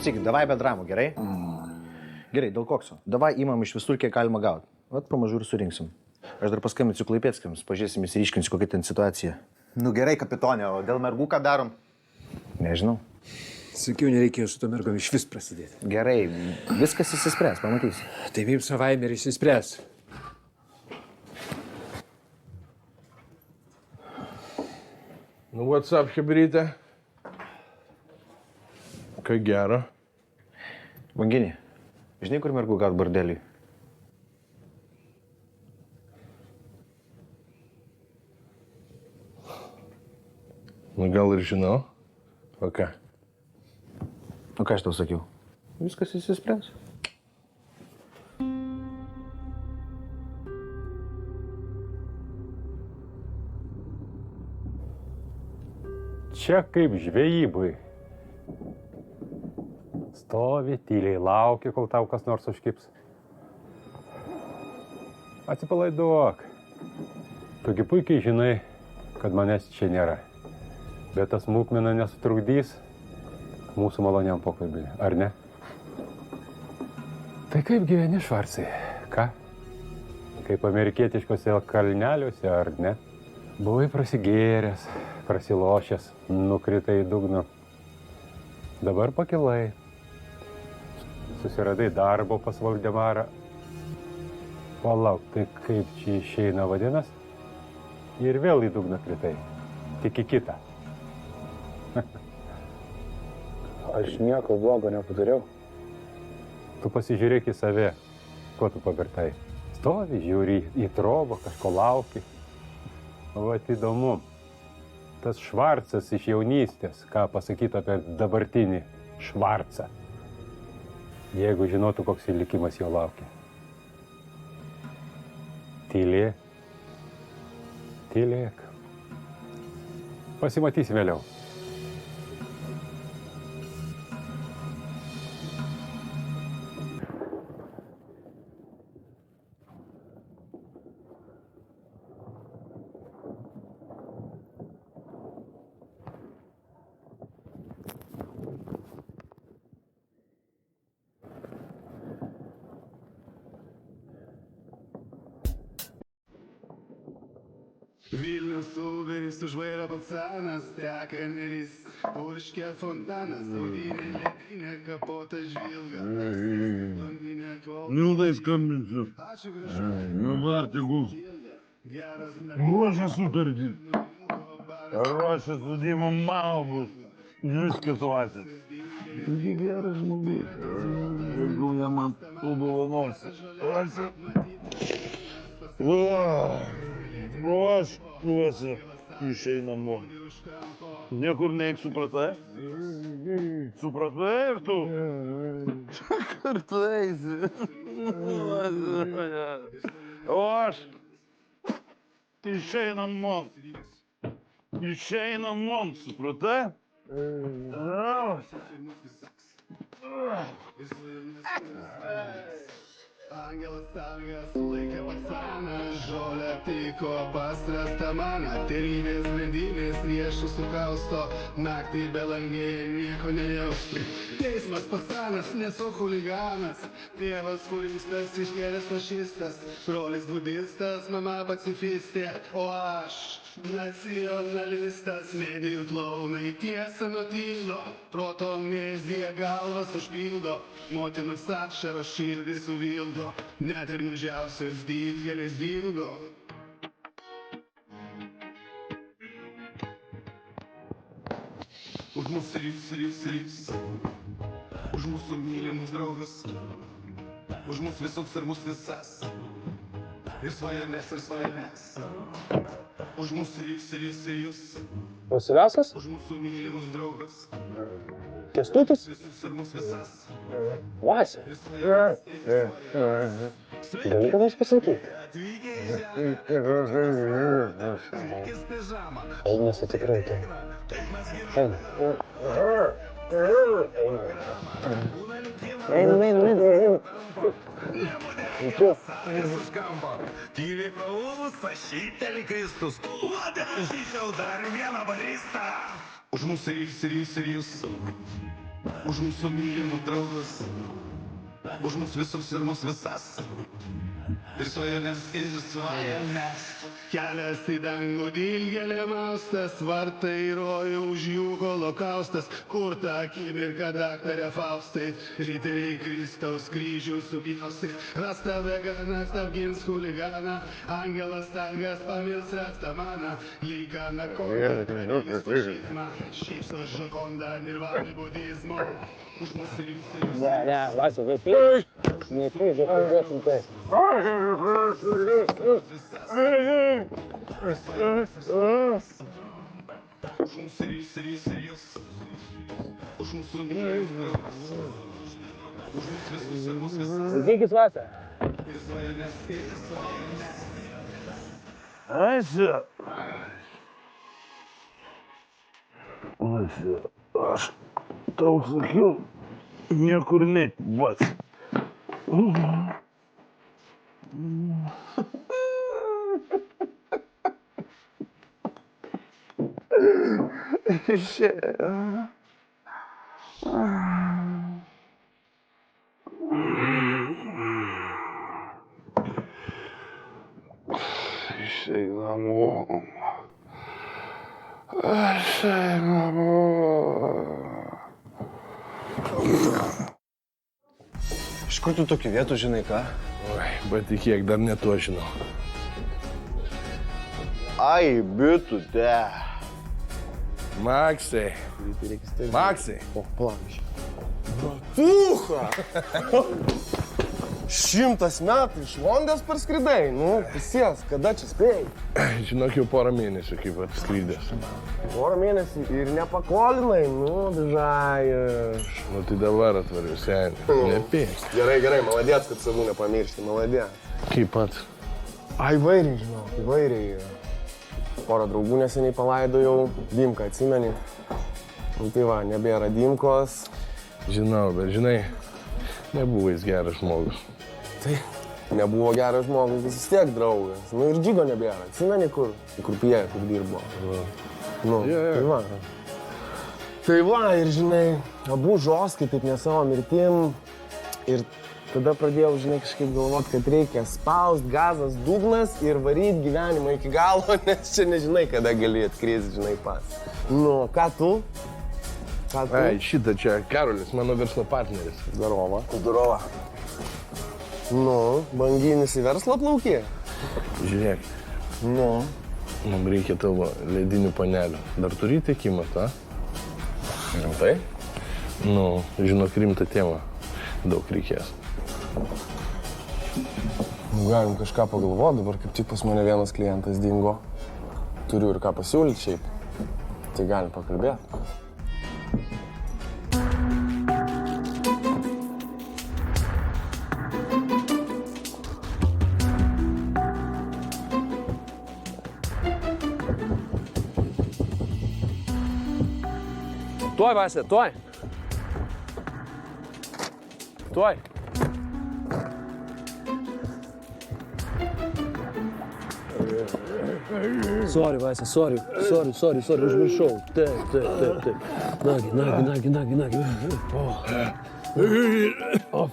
Klausykit, davai be dramų, gerai? Gerai, dėl kokso. Davai imam iš visur, kiek galima gauti. Vat pamažu ir surinksim. Aš dar paskambinsiu Klaipėdskiams, pažiūrėsim, įsiriškinsiu, kokia ten situacija. Nu gerai, kapitonė, o dėl mergų ką darom? Nežinau. Sakiau, nereikėjo su to mergom iš vis prasidėti. Gerai, viskas įsispręs, pamatysi. Taip jums savaime ir išsispręs. Nu, what's up, chebrytė? Ką gero? Vanginį, žinai, kur mergų gaut bordeliui? Nu, gal ir žinau. O ką? O ką aš tau sakiau? Viskas įsispręs. Čia kaip žvejybui. Stovi, tyliai laukia, kol tau kas nors užkips. Atsipalaiduok. Tugi puikiai žinai, kad manęs čia nėra. Bet tas smulkmena nesutrukdys mūsų maloniam pokalbiui, ar ne? Tai kaip gyveni, Švarcai? Ką? Kaip amerikietiškose kalneliuose, ar ne? Buvai prasigėręs, prasilošęs, nukritai į dugną. Dabar pakilai. Susiradai darbo pas Valdemarą. Palauk, tai kaip čia išeina vadinas? Ir vėl į dugną kritai. Tik į kitą. Aš nieko blogo nepadariau. Tu pasižiūrėk į save, ko tu pavirtai. Stovi, žiūri į trobą, kažko lauki. Vat įdomu, tas Švarcas iš jaunystės, ką pasakytų apie dabartinį Švarcą, jeigu žinotų, koks likimas jo laukia. Tylėk. Tylėk. Pasimatysim vėliau. Vilnius Uberis užvairo pacanas, teka neris, purškia fontanas, saudinė lėtinė, kapota žvilga. Mildai skambinsiu. Nuvarti gūs. Ruošia sutartį. Ruošia sudėjimo malbus. Viskas vasis. Taigi geras žmogus. Jeigu jie man padovanosi. Ruošia. Išeinam von. Niekur neik, supratai? Supratai ir tu? Kartu eisi. O aš išeinam von. Išeinam von, supratai? Angelas sargas sulaikė pacaną, žolę aptiko pastrastą maną. Tėvynės grandinės riešus sukausto, naktį be langėje nieko nejausti. Teismas pacanas, nesu chuliganas, tėvas furistas, išgėręs fašistas, brolis budistas, mama pacifistė, o aš nacionalistas. Medijų klounai tiesą nutylo, proto amnezija galvas užpildo, motinos ašaros širdį suvildo, net ir mažiausios didgelės dilgo. Už mūsų rys, už mūsų mylimus draugus, už mūsų visus ir mūsų visas, ir svajones. Už mūsų rys. Vasiliauskas? Už mūsų mylimus draugus, Kęstutis? visus ir mūsų visas. Vasė? Gali ką nors pasakyti? Einasi tikrai tai. Eina. Tyliai praūvus pašytelį Kristus. Aš išėjau dar vieną baristą. Už mūsų rys. Už mūsų mylimų draugus, už mūsų visus ir mūsų visas. Ir svajonės, ir svajonės. Kelias į dangų dilgelė maustas, vartai į rojų už jų holokaustas. Kur tą akimirką daktarė Faustai, riteriai Kristaus kryžių supjausti. Rasta veganas apgins huliganą, angelas tangas pamils rastamaną. Lygana kodą, pradės fašizmą, šypso žakondą nirvanį budizmo. Už mūsų rimtai. Ne, Vaisa, neplėš. Neplėš, neplėš, tai. Už mūsų ir už mūsų mylimus. Už mūsų visus ir mūsų visas. Laikykis, Vaisa. Ir svajonės, ir svajonės. Ася. Ася, aš tau sakiau, niekur neit, pats. Išei namo. Išei namo. Iš kur tu tokių vietų žinai, ką? Oi, bet tikėk, dar ne to žinau. Ai, bitute. Maksai. Maksai. O, palauk. Bratucha! 100 metų iš Londės parskridai, nu, visies, kada čia spėjai? Žinok, jau porą mėnesių kaip atsklydęs. Porą mėnesį ir nepakolinai, nu, dažai. Nu tai dabar atvariu, seniai. Nepėk. Gerai, maladėts, kad savų nepamiršti, maladėts. Kaip pats? Ai, įvairiai, žinau, įvairiai. Porą draugų neseniai palaidojau, Dimką atsimeni. Nu tai va, nebėra Dimkos. Žinau, bet žinai, nebuvo jis geras žmogus. Tai nebuvo geras žmogus, vis tiek draugas. Nu ir Džigo nebėra, atsimeni kur? Į Krupėje, kur dirbo. Nu, tai va. Tai va, ir žinai, abu žoskai taip ne savo mirtim. Ir tada pradėjau, žinai, kažkaip galvot, kad reikia spaust, gazas, dugnas ir varyt gyvenimą iki galo, nes čia nežinai, kada gali atkristi, žinai, pats. Nu, ką tu? Ką tu? Ai, šitą čia Karolis, mano verslo partneris. Zdarova. Zdarova. Nu, banginis į verslą plaukė? Žiūrėk, Nu. mums reikia tavo ledinių panelių. Dar turi tiekimą, ta? Tai? Nu, žinok, rimtą temą. Daug reikės. Galim kažką pagalvoti, dabar kaip tik pas mane vienas klientas dingo. Turiu ir ką pasiūlyti šiaip. Tai galim pakalbėti. Tuoj, Vasia, tuoj. Tuoj. Sorry, Vasia, sorry, užmiršau. Taip. Nagi. Op.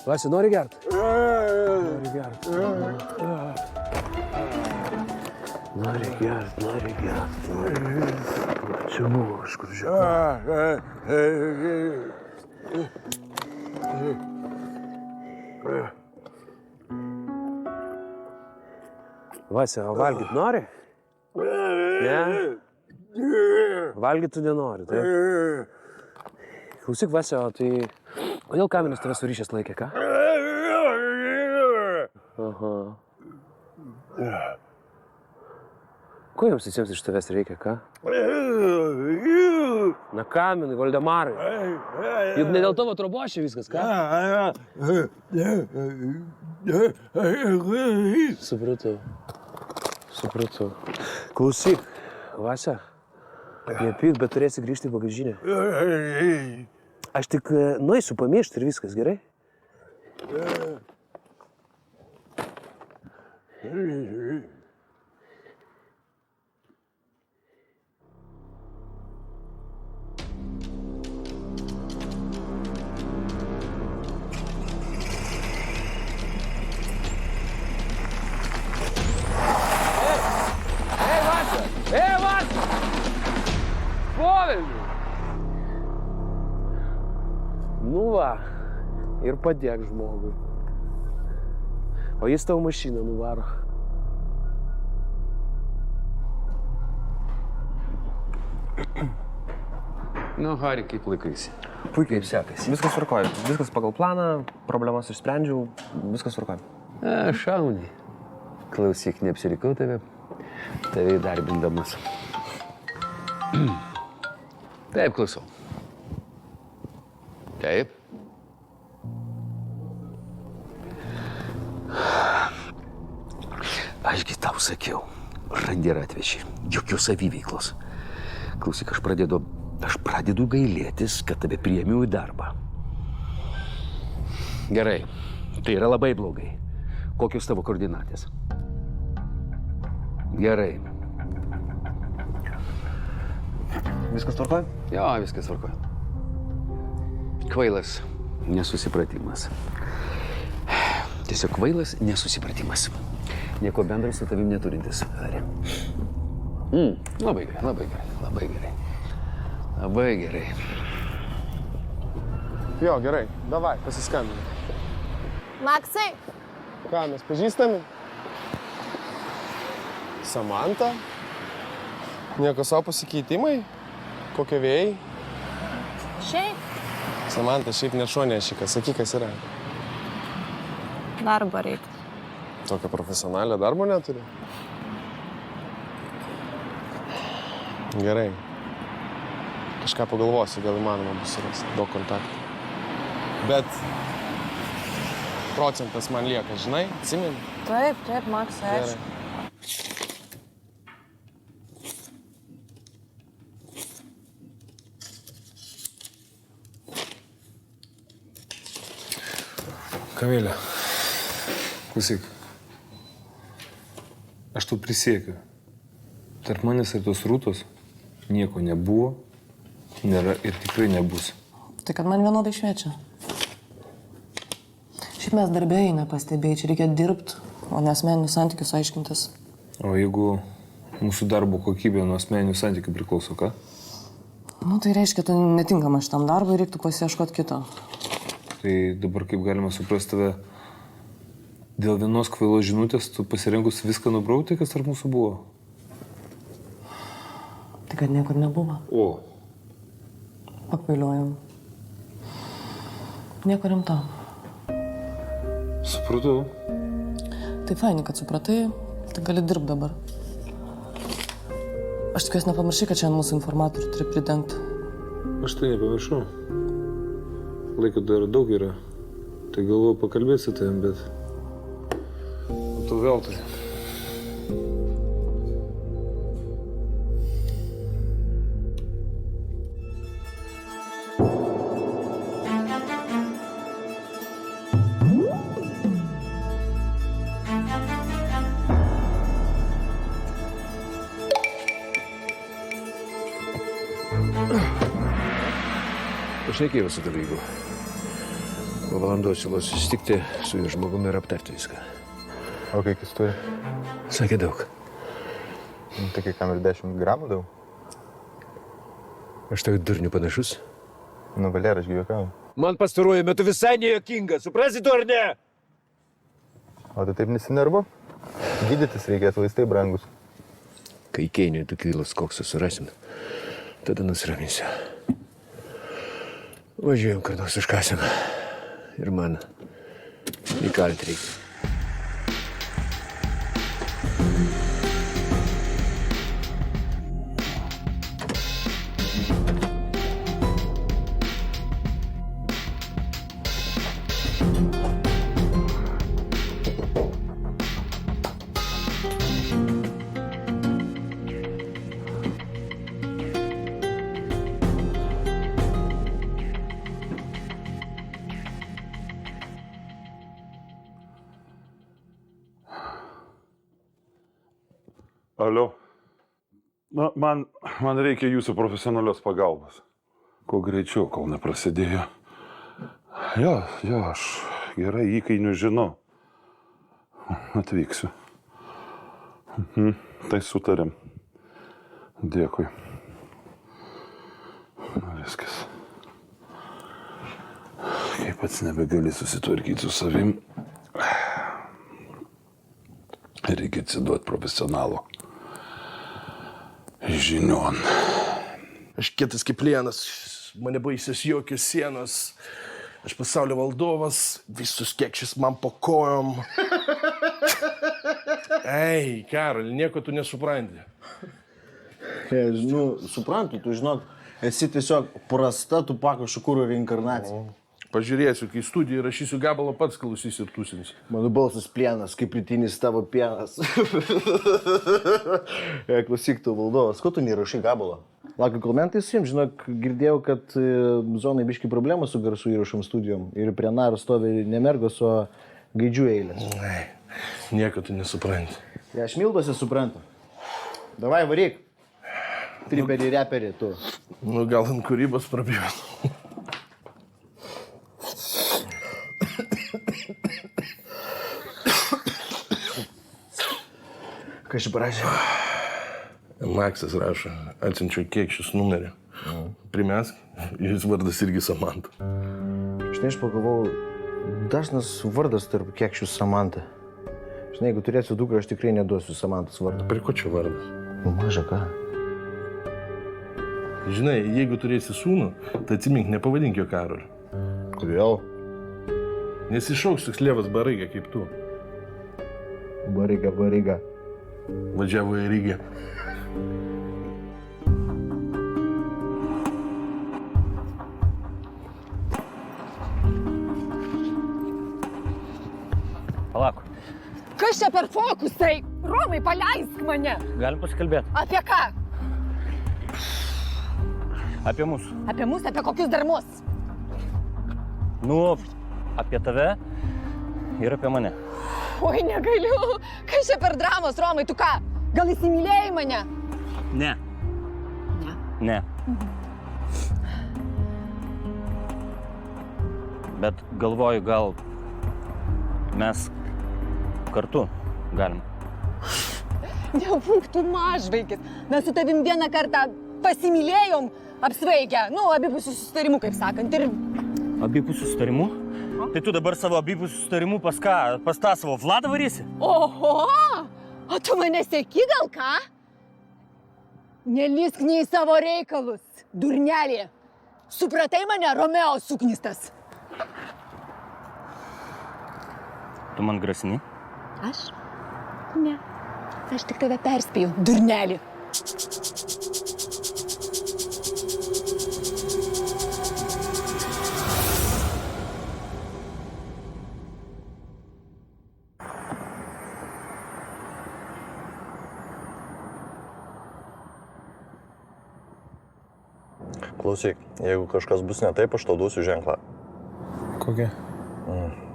Vasia, nori gert? Nori gert. Čia buvo kažkur Vasia, o valgyt nori? Ne? Valgyt tu nenori, taip? Klausyk, Vasia, o tai kodėl kaminas tave surišęs laikė, ką? Aha. Ko jums visiems iš tavęs reikia, ką? Na kaminai, Valdemarai. Juk ne dėl tavo trobošė viskas, ką? Supratau. Klausyk, Vasia, nepyk, bet turėsi grįžti į bagažinę. Aš tik nueisiu pamiršti ir viskas, gerai? velnių. Nu va, ir padėk žmogui. O jis tavo mašiną nuvaro. Nu, Hari, kaip laikaisi? Puikiai sekasi. Viskas tvarkoja. Viskas pagal planą, problemas išsprendžiau, viskas tvarkoja. Šauniai. Klausyk, neapsirikau tave įdarbindamas. Taip, klausau. Taip. Ašgi tau sakiau, randi ir atveši. Jokios saviveiklos. Klausyk, aš pradedu gailėtis, kad tave priėmiau į darbą. Gerai, tai yra labai blogai. Kokios tavo koordinatės? Gerai. Viskas tvarkoja? Jo, viskas tvarkoja. Kvailas nesusipratimas. Tiesiog kvailas nesusipratimas. Nieko bendro su tavim neturintis, Hari. Labai gerai, labai gerai, labai gerai. Labai gerai. Jo, gerai, davai, pasiskambinai. Maksai, Ką, mes pažįstami? Samanta? Nieko savo pasikeitimai? Kokie vėjai? šiaip Samanta, šiaip net šuo nešikas, sakyk, kas yra. darbo reikia. Tokio profesionalio darbo neturi? Gerai. Kažką pagalvosiu, gal įmanoma bus surasti, daug kontaktų. Bet procentas man lieka, žinai, atsimeni? Taip, taip, Maksai, Gerai. aišku. Kamilė, klausyk, aš tau prisiekiu, tarp manęs ir tos Rūtos nieko nebuvo, nėra ir tikrai nebus. Tai kad man vienodai šviečia. Šiaip mes darbėjai nepastebėjai, čia reikia dirbti, o ne asmeninius santykius aiškintis. O jeigu mūsų darbo kokybė nuo asmeninių santykių priklauso, ką? Nu, tai reiškia, tu netinkama šitam darbui, reiktų pasiieškoti kito. Tai dabar kaip galima suprasti tave, dėl vienos kvailos žinutės tu pasirengus viską nubraukti, kas tarp mūsų buvo? Tai kad niekur nebuvo. O. Pakvailiojom. Nieko rimto. Supratau. Tai faini, kad supratai, tai gali dirbti dabar. Aš tikiuosi nepamiršai, kad šiandien mūsų informatorių turi pridengti. Aš tai nepamiršau. Laiko dar daug yra. Tai galvoju pakalbėti su tavim, bet... Tu veltui. Pašnekėjau su dalygu. Po valandos siūlau susitikti su jų žmogumi ir aptarti viską. O kiek jis turi? Sakė daug. Tai kiek kam ir 10 gramų daug? Aš tau durnių panašus? Nu, Valera, aš juokauju. Man pastaruoju metu visai nejuokinga, suprasi tu ar ne? O tu taip nesinervu? Gydytis reikės, vaistai brangus. Kai Keinui tu kilos koksą surasim, tada nusiraminsiu. Važiuojam, kad nors užkasim. Ir man įkalti reikia. Alio. Na, man reikia jūsų profesionalios pagalbos. Kuo greičiau, kol neprasidėjo. Jo, aš gerai įkainių žinau. Atvyksiu. Tai sutarėm. Dėkui. Viskas. Kai pats nebegali susitvarkyti su savim, reikia atsiduoti profesionalo žinion. Aš kietas kaip plienas, mane baisės jokios sienos. Aš pasaulio valdovas, visus kekšis man po kojom. Ei, Karol, nieko tu nesupranti. Suprantu, tu žinok, esi tiesiog prasta Tupako Šukuro reinkarnacija. Pažiūrėsiu, kai studiją rašysiu gabalą, pats klausysi ir tusinsi. Mano balsas plienas, kaip rytinis tavo pienas. Klausyk, tu valdovas, ko tu nerašai gabalą? Lakai, kol mentai su jums, žinok, girdėjau, kad zonai biški problemų su garsų įrašom studijom ir prie narų stovi ne mergos, o gaidžių eilės. Nieko tu nesupranti. Ja, aš mildosi suprantu. Davai, varyk. Triperį, reperį, tu. Nu, gal ant kūrybos prabėjau. Ką šį parašė? Maksas rašo, atsiunčiu kekščius numerį. Primesk, jis vardas irgi Samanta. Žinai, aš pagalvojau, dažnas vardas tarp kekščių Samanta. Žinai, jeigu turėsiu dukrą, aš tikrai neduosiu Samantos vardą. Prie ko čia vardas? Maža ką. Žinai, jeigu turėsi sūnų, tai atsimink, nepavadink jo Karoliu. Kodėl? Nes išauks toks Levas Baryga kaip tu. Baryga. Važiavo į Rygą. Palauk. Kas čia per fokusai? Romai, paleisk mane. Galim pasikalbėti. Apie ką? Apie mus. Apie mus, apie kokius dar mus? Nu, apie tave ir apie mane. Oi, negaliu. Kas čia per dramos, Romai, tu ką? Gal įsimylėjai mane? Ne. Ne. Bet galvoju, gal mes kartu galim. Nebūk tu mažvaikis. Mes su tavim vieną kartą pasimylėjom, apsvaigę. Nu, abipusių susitarimų, kaip sakant. Ir... Abipusių susitarimų? Tai tu dabar savo abipusių susitarimų pas ką? Pas tą savo Vladą varysi? Oho! O tu mane seki gal ką? Nelysk nei į savo reikalus, durnelė. Supratai mane, Romeo suknistas? Tu man grasini? Aš? Ne. Aš tik tave perspėjau, durnelį. Klausyk, jeigu kažkas bus ne taip, aš tau duosiu ženklą. Kokia?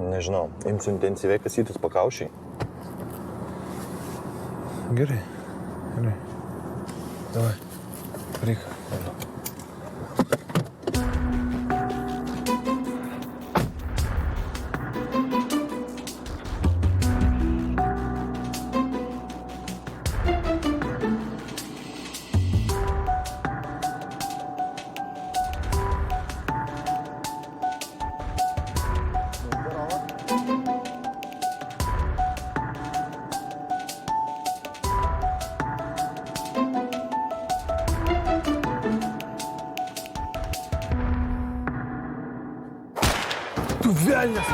Nežinau, imsiu intensyviai kasytis pakaušiai. Gerai. Davai, varyk. Tu velnias!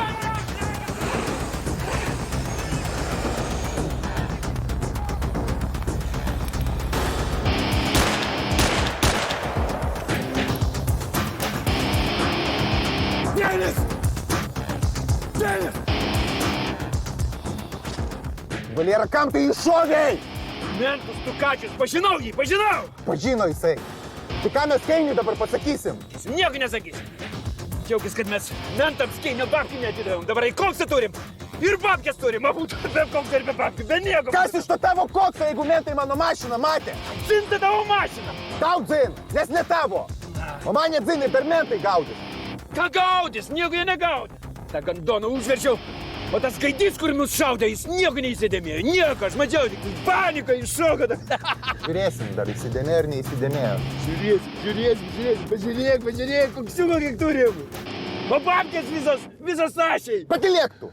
Valera, kam tai iššovei? Mentus Tukačius, pažinau jį, pažinau! Pažino jisai. Tai ką mes Keiniui dabar pasakysim? Nieko nesakysim. Džiaugis, kad mes mentams Keinio babkių neatidavėm. Dabar į koksą turim. Ir babkės turim. Abudu be kokso ir be babkių. Be nieko. Kas iš to tavo kokso, jeigu mentai mano mašiną matė? Dzinta tavo mašiną. Tau dzin, nes ne tavo. O man nedzin ir per mentai gaudys. Ką gaudys? Nieko jie negaudė. Ta gandoną užverčiau. O tas gaidys, kur mus šaudė, jis nieko neįsidėmėjo. Nieko, aš mačiau, tik panika iššoko. Žiūrėsim, dar įsidėmėjo ar neįsidėmėjo. Žiūrėsim, pažiūrėk, koksiuko kiek turim. O babkės visos ašiai. Patylėk tu!